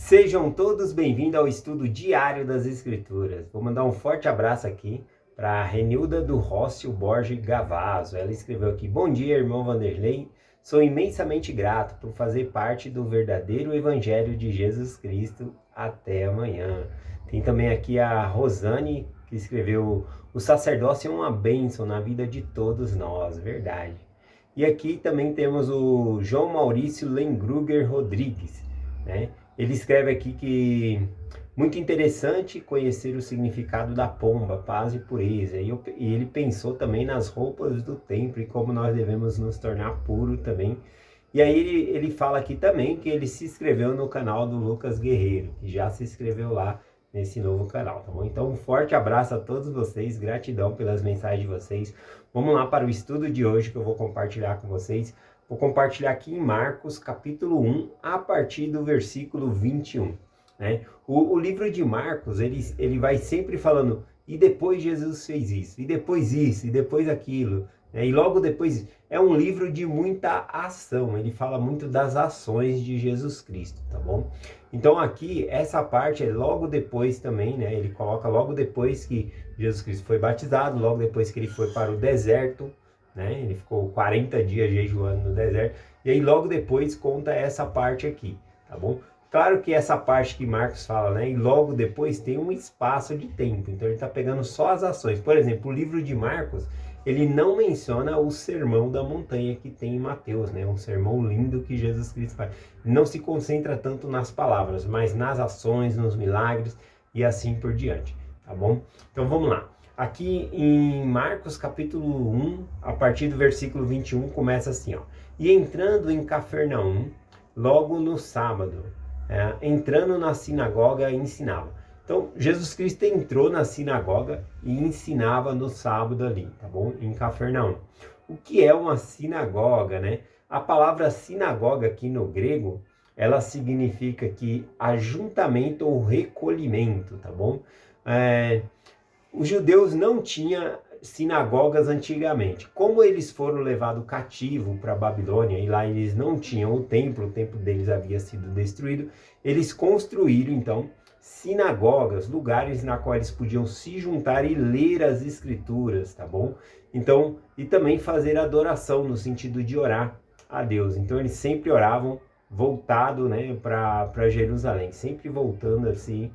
Sejam todos bem-vindos ao estudo diário das Escrituras. Vou mandar um forte abraço aqui para a Renilda do Rócio Borges Gavazo. Ela escreveu aqui: Bom dia, irmão Vanderlei. Sou imensamente grato por fazer parte do verdadeiro Evangelho de Jesus Cristo. Até amanhã. Tem também aqui a Rosane, que escreveu: O sacerdócio é uma bênção na vida de todos nós. Verdade. E aqui também temos o João Maurício Lengruger Rodrigues, né? Ele escreve aqui que muito interessante conhecer o significado da pomba, paz e pureza. E ele pensou também nas roupas do templo e como nós devemos nos tornar puros também. E aí ele fala aqui também que ele se inscreveu no canal do Lucas Guerreiro, que já se inscreveu lá nesse novo canal, tá bom? Então um forte abraço a todos vocês, gratidão pelas mensagens de vocês. Vamos lá para o estudo de hoje que eu vou compartilhar com vocês. Vou compartilhar aqui em Marcos, capítulo 1, a partir do versículo 21. Né? O livro de Marcos, ele vai sempre falando, e depois Jesus fez isso, e depois aquilo. Né? E logo depois, é um livro de muita ação, ele fala muito das ações de Jesus Cristo, tá bom? Então aqui, essa parte é logo depois também, né? Ele coloca logo depois que Jesus Cristo foi batizado, logo depois que ele foi para o deserto, né? Ele ficou 40 dias jejuando no deserto, e aí logo depois conta essa parte aqui, tá bom? Claro que essa parte que Marcos fala, né? E logo depois tem um espaço de tempo, então ele está pegando só as ações. Por exemplo, o livro de Marcos, ele não menciona o sermão da montanha que tem em Mateus, né? Um sermão lindo que Jesus Cristo faz. Não se concentra tanto nas palavras, mas nas ações, nos milagres e assim por diante, tá bom? Então vamos lá. Aqui em Marcos capítulo 1, a partir do versículo 21, começa assim, ó. E entrando em Cafarnaum, logo no sábado, entrando na sinagoga, ensinava. Então, Jesus Cristo entrou na sinagoga e ensinava no sábado ali, tá bom? Em Cafarnaum. O que é uma sinagoga, né? A palavra sinagoga aqui no grego, ela significa que ajuntamento ou recolhimento, tá bom? Os judeus não tinham sinagogas antigamente. Como eles foram levados cativo para a Babilônia e lá eles não tinham o templo deles havia sido destruído, eles construíram então sinagogas, lugares na qual eles podiam se juntar e ler as escrituras, tá bom? Então, e também fazer adoração no sentido de orar a Deus. Então eles sempre oravam voltado, né, para Jerusalém, sempre voltando assim,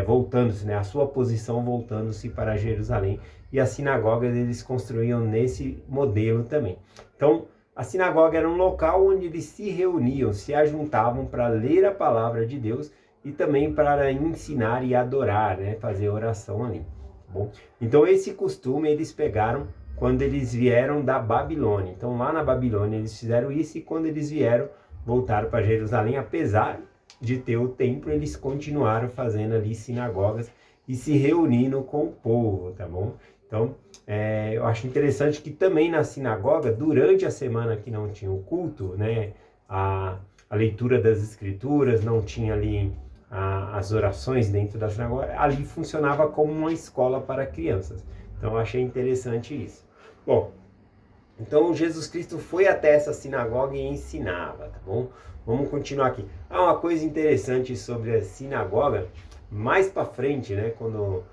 voltando-se, né, a sua posição voltando-se para Jerusalém, e as sinagogas eles construíam nesse modelo também. Então, a sinagoga era um local onde eles se reuniam, se ajuntavam para ler a palavra de Deus e também para ensinar e adorar, né, fazer oração ali. Tá bom? Então, esse costume eles pegaram quando eles vieram da Babilônia. Então, lá na Babilônia eles fizeram isso e quando eles vieram, voltaram para Jerusalém, apesar de ter o templo, eles continuaram fazendo ali sinagogas e se reunindo com o povo, tá bom? Então, eu acho interessante que também na sinagoga, durante a semana que não tinha o culto, né, a leitura das escrituras, não tinha ali as orações dentro da sinagoga, ali funcionava como uma escola para crianças. Então, eu achei interessante isso. Bom, então Jesus Cristo foi até essa sinagoga e ensinava, tá bom? Vamos continuar aqui. Uma coisa interessante sobre a sinagoga, mais para frente, né, quando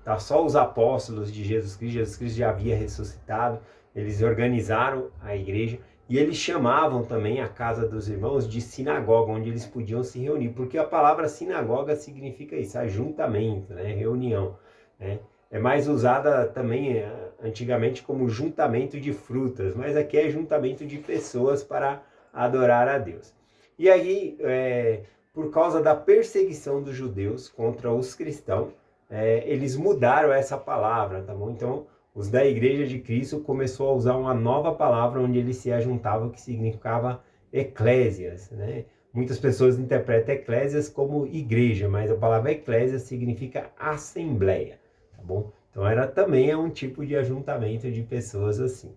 tá só os apóstolos de Jesus Cristo já havia ressuscitado, eles organizaram a igreja e eles chamavam também a casa dos irmãos de sinagoga, onde eles podiam se reunir, porque a palavra sinagoga significa isso, ajuntamento, né, reunião, né? É mais usada também antigamente como juntamento de frutas, mas aqui é juntamento de pessoas para adorar a Deus. E aí, por causa da perseguição dos judeus contra os cristãos, eles mudaram essa palavra, tá bom? Então, os da Igreja de Cristo começou a usar uma nova palavra onde eles se ajuntavam, que significava eclésias, né? Muitas pessoas interpretam eclésias como igreja, mas a palavra eclésia significa assembleia. Tá bom? Então também um tipo de ajuntamento de pessoas assim.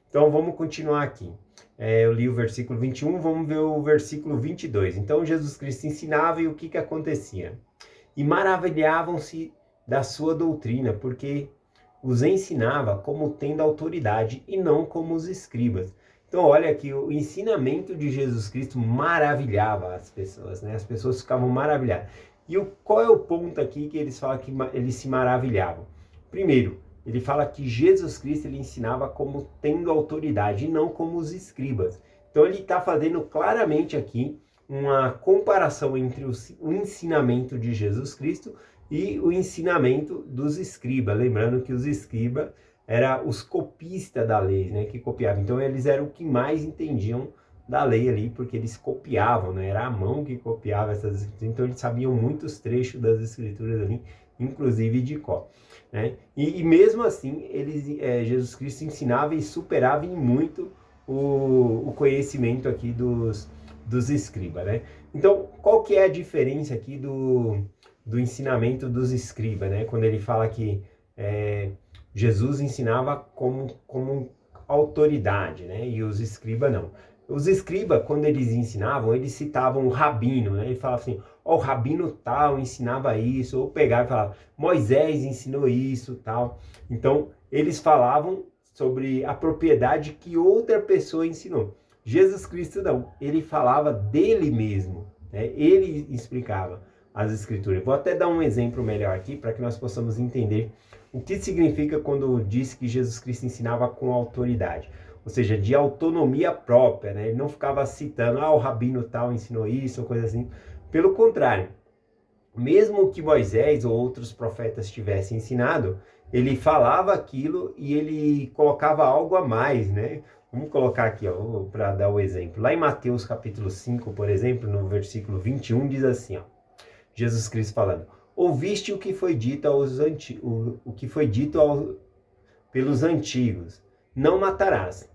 Então vamos continuar aqui. Eu li o versículo 21, vamos ver o versículo 22. Então Jesus Cristo ensinava e o que acontecia? E maravilhavam-se da sua doutrina, porque os ensinava como tendo autoridade e não como os escribas. Então, olha aqui, o ensinamento de Jesus Cristo maravilhava as pessoas, né? As pessoas ficavam maravilhadas. E qual é o ponto aqui que eles falam que eles se maravilhavam? Primeiro, ele fala que Jesus Cristo ele ensinava como tendo autoridade e não como os escribas. Então, ele está fazendo claramente aqui uma comparação entre o ensinamento de Jesus Cristo e o ensinamento dos escribas. Lembrando que os escribas eram os copistas da lei, né, que copiavam. Então eles eram o que mais entendiam da lei ali, porque eles copiavam, né, era a mão que copiava essas escrituras. Então eles sabiam muitos trechos das escrituras ali, inclusive de cor. Né? E mesmo assim, Jesus Cristo ensinava e superava em muito o conhecimento aqui dos escribas, né? Então, qual que é a diferença aqui do ensinamento dos escribas, né? Quando ele fala que Jesus ensinava como autoridade, né? E os escribas não. Os escribas, quando eles ensinavam, eles citavam o rabino, né? Ele falava assim, ó, o rabino tal ensinava isso, ou pegava e falava, Moisés ensinou isso, tal. Então, eles falavam sobre a propriedade que outra pessoa ensinou. Jesus Cristo não, ele falava dele mesmo, né? Ele explicava as escrituras. Vou até dar um exemplo melhor aqui, para que nós possamos entender o que significa quando diz que Jesus Cristo ensinava com autoridade. Ou seja, de autonomia própria, né? Ele não ficava citando, o rabino tal ensinou isso, ou coisa assim. Pelo contrário, mesmo que Moisés ou outros profetas tivessem ensinado, ele falava aquilo e ele colocava algo a mais, né? Vamos colocar aqui, para dar o exemplo. Lá em Mateus capítulo 5, por exemplo, no versículo 21, diz assim, ó, Jesus Cristo falando, ouviste o que foi dito pelos antigos, não matarás,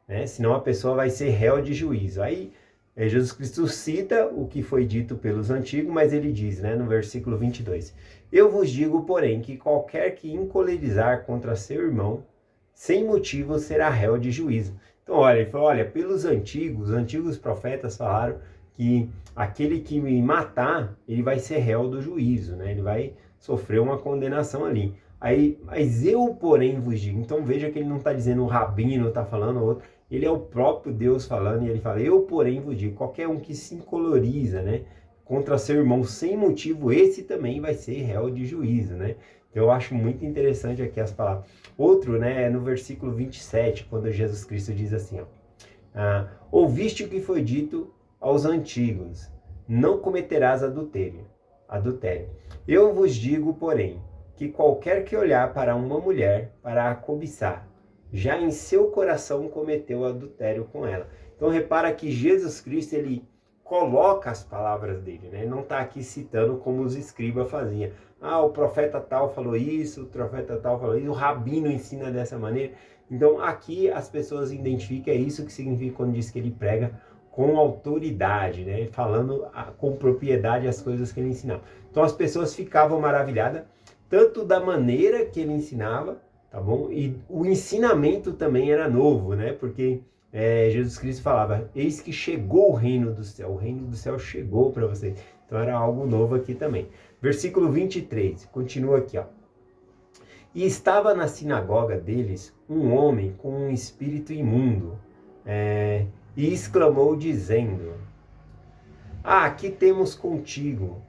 né? Senão a pessoa vai ser réu de juízo. Aí Jesus Cristo cita o que foi dito pelos antigos, mas ele diz, né, no versículo 22, eu vos digo, porém, que qualquer que encolerizar contra seu irmão, sem motivo será réu de juízo. Então, olha, ele falou, olha, pelos antigos, os antigos profetas falaram que aquele que me matar, ele vai ser réu do juízo, né? Ele vai sofrer uma condenação ali. Aí, mas eu, porém, vos digo. Então veja que ele não está dizendo o rabino, está falando outro. Ele é o próprio Deus falando, e ele fala, eu, porém, vos digo, qualquer um que se encoloriza, né, contra seu irmão sem motivo, esse também vai ser réu de juízo, né? Então eu acho muito interessante aqui as palavras. Outro, né, é no versículo 27, quando Jesus Cristo diz assim, ó, ouviste o que foi dito aos antigos, não cometerás adultério. Eu vos digo, porém, que qualquer que olhar para uma mulher para a cobiçar, já em seu coração cometeu adultério com ela. Então repara que Jesus Cristo, ele coloca as palavras dele, né? Ele não está aqui citando como os escribas faziam. O profeta tal falou isso, o profeta tal falou isso, o rabino ensina dessa maneira. Então aqui as pessoas identificam, é isso que significa quando diz que ele prega com autoridade, né? Falando com propriedade as coisas que ele ensinava. Então as pessoas ficavam maravilhadas, tanto da maneira que ele ensinava, tá bom? E o ensinamento também era novo, né? Porque Jesus Cristo falava, eis que chegou o reino do céu chegou para vocês. Então era algo novo aqui também. Versículo 23, continua aqui, ó. E estava na sinagoga deles um homem com um espírito imundo, e exclamou dizendo, aqui temos contigo,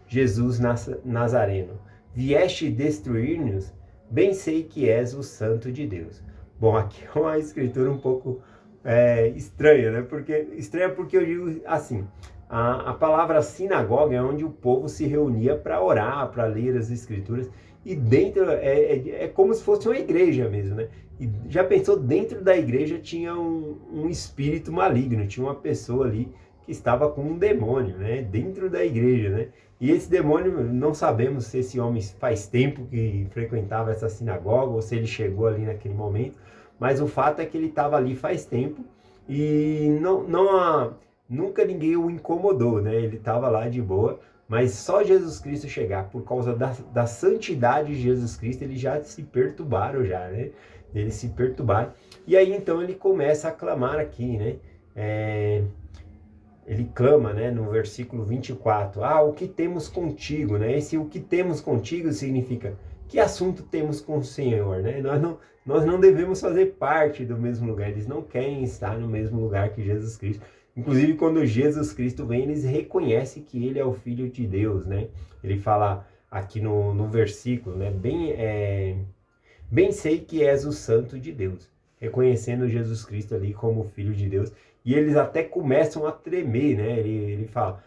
Jesus Nazareno, vieste destruir-nos? Bem sei que és o Santo de Deus. Bom, aqui é uma escritura um pouco estranha, né? Estranha porque eu digo assim, a palavra sinagoga é onde o povo se reunia para orar, para ler as escrituras, e dentro é como se fosse uma igreja mesmo, né? E já pensou, dentro da igreja tinha um espírito maligno, tinha uma pessoa ali que estava com um demônio, né? Dentro da igreja, né? E esse demônio, não sabemos se esse homem faz tempo que frequentava essa sinagoga ou se ele chegou ali naquele momento, mas o fato é que ele estava ali faz tempo e nunca ninguém o incomodou, né? Ele estava lá de boa, mas só Jesus Cristo chegar, por causa da santidade de Jesus Cristo, eles já se perturbaram já, né? Eles se perturbaram. E aí então ele começa a clamar aqui, né? Ele clama, né, no versículo 24, o que temos contigo, né? Esse o que temos contigo significa que assunto temos com o Senhor, né? Nós não devemos fazer parte do mesmo lugar, eles não querem estar no mesmo lugar que Jesus Cristo. Inclusive, quando Jesus Cristo vem, eles reconhecem que ele é o Filho de Deus, né? Ele fala aqui no versículo, né? Bem sei que és o Santo de Deus, reconhecendo Jesus Cristo ali como Filho de Deus. E eles até começam a tremer, né? Ele fala,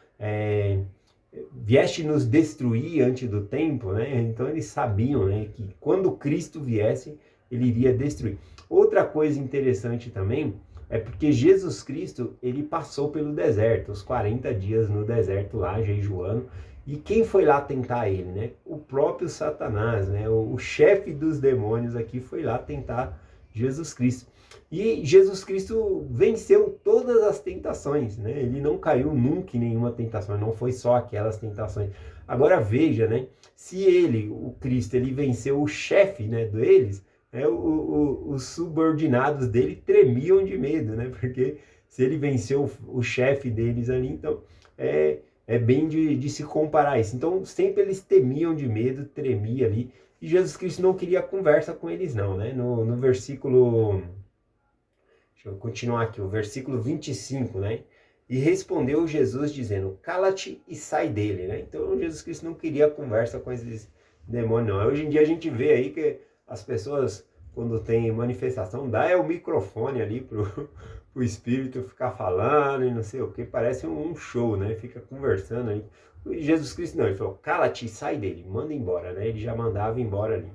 vieste nos destruir antes do tempo, né? Então eles sabiam, né, que quando Cristo viesse, ele iria destruir. Outra coisa interessante também é porque Jesus Cristo, ele passou pelo deserto, os 40 dias no deserto lá, jejuando. E quem foi lá tentar ele, né? O próprio Satanás, né? O chefe dos demônios aqui foi lá tentar Jesus Cristo. E Jesus Cristo venceu todas as tentações, né? Ele não caiu nunca em nenhuma tentação, não foi só aquelas tentações. Agora veja, né? Se ele, o Cristo, ele venceu o chefe, né, deles, né, os subordinados dele tremiam de medo, né? Porque se ele venceu o chefe deles ali, então é bem de se comparar isso. Então sempre eles temiam de medo, tremia ali. E Jesus Cristo não queria conversa com eles não, né? No versículo... Deixa eu continuar aqui, o versículo 25, né? E respondeu Jesus dizendo, cala-te e sai dele, né? Então Jesus Cristo não queria conversa com esses demônios, não. Hoje em dia a gente vê aí que as pessoas, quando tem manifestação, dá o microfone ali pro espírito ficar falando e não sei o que, parece um show, né? Fica conversando aí. E Jesus Cristo não, ele falou, cala-te e sai dele, manda embora, né? Ele já mandava embora ali.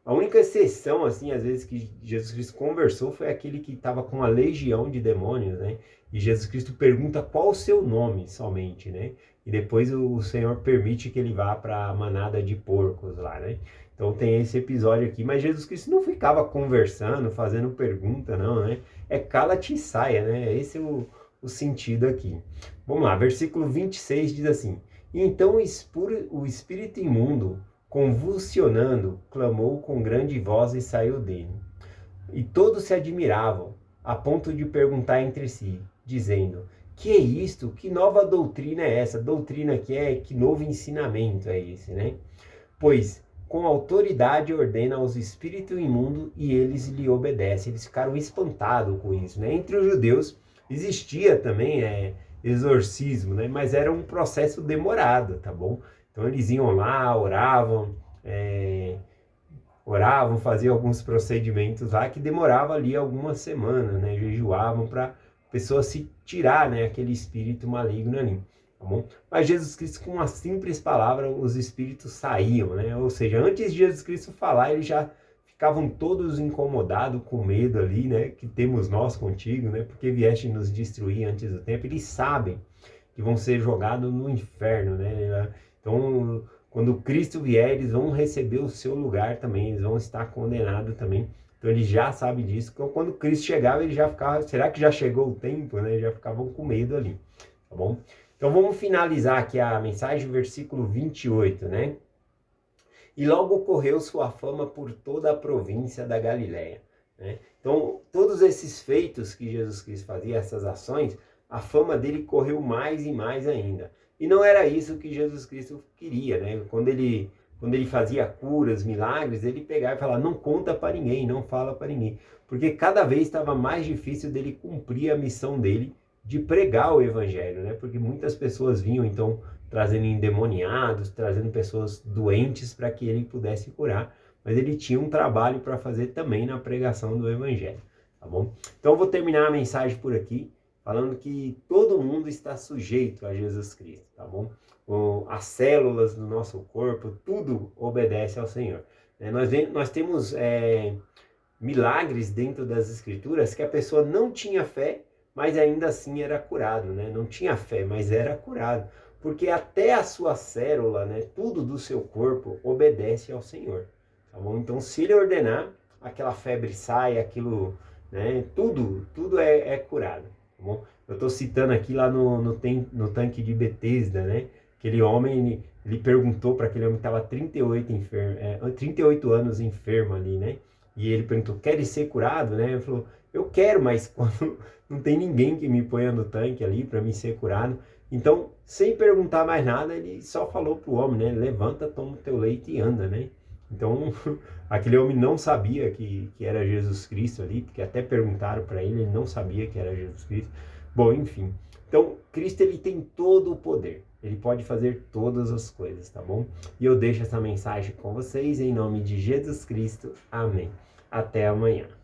A única exceção, assim, às vezes que Jesus Cristo conversou foi aquele que estava com uma legião de demônios, né? E Jesus Cristo pergunta qual o seu nome somente, né? E depois o Senhor permite que ele vá para a manada de porcos lá, né? Então tem esse episódio aqui, mas Jesus Cristo não ficava conversando, fazendo pergunta, não, né? É cala-te e saia, né? Esse é o sentido aqui. Vamos lá, versículo 26 diz assim, então o espírito imundo, convulsionando, clamou com grande voz e saiu dele. E todos se admiravam, a ponto de perguntar entre si, dizendo, que é isto? Que nova doutrina é essa? Doutrina que novo ensinamento é esse, né? Pois com autoridade ordena aos espíritos imundos e eles lhe obedecem. Eles ficaram espantados com isso, né? Entre os judeus existia também exorcismo, né? Mas era um processo demorado, tá bom? Então eles iam lá, oravam, faziam alguns procedimentos lá que demorava ali algumas semanas, né? Jejuavam para a pessoa se tirar, né, aquele espírito maligno ali, tá bom? Mas Jesus Cristo, com uma simples palavra, os espíritos saíam, né? Ou seja, antes de Jesus Cristo falar, eles já ficavam todos incomodados, com medo ali, né? Que temos nós contigo, né? Porque vieste nos destruir antes do tempo. Eles sabem que vão ser jogados no inferno, né? Então, quando Cristo vier, eles vão receber o seu lugar também, eles vão estar condenados também. Então eles já sabem disso. Então, quando Cristo chegava, eles já ficavam, será que já chegou o tempo, né? Já ficavam com medo ali, tá bom? Então vamos finalizar aqui a mensagem, versículo 28, né? E logo correu sua fama por toda a província da Galileia, né? Então, todos esses feitos que Jesus Cristo fazia, essas ações, a fama dele correu mais e mais ainda. E não era isso que Jesus Cristo queria, né? Quando ele fazia curas, milagres, ele pegava e falava, não conta para ninguém, não fala para ninguém. Porque cada vez estava mais difícil dele cumprir a missão dele de pregar o evangelho, né? Porque muitas pessoas vinham, então, trazendo endemoniados, trazendo pessoas doentes para que ele pudesse curar. Mas ele tinha um trabalho para fazer também na pregação do evangelho, tá bom? Então eu vou terminar a mensagem por aqui, falando que todo mundo está sujeito a Jesus Cristo, tá bom? As células do nosso corpo, tudo obedece ao Senhor. Nós temos milagres dentro das Escrituras que a pessoa não tinha fé, mas ainda assim era curado, né? Não tinha fé, mas era curado. Porque até a sua célula, né, tudo do seu corpo obedece ao Senhor, tá bom? Então, se ele ordenar, aquela febre sai, aquilo, né, tudo é curado, tá bom? Eu estou citando aqui lá no tanque de Betesda, né? Aquele homem, ele perguntou para aquele homem que estava 38 anos enfermo ali, né? E ele perguntou, queres ser curado, né? Ele falou, eu quero, mas quando não tem ninguém que me ponha no tanque ali para me ser curado. Então, sem perguntar mais nada, ele só falou para o homem, né? Levanta, toma o teu leite e anda, né? Então, aquele homem não sabia que era Jesus Cristo ali, porque até perguntaram para ele, ele não sabia que era Jesus Cristo. Bom, enfim. Então, Cristo, ele tem todo o poder. Ele pode fazer todas as coisas, tá bom? E eu deixo essa mensagem com vocês em nome de Jesus Cristo. Amém. Até amanhã.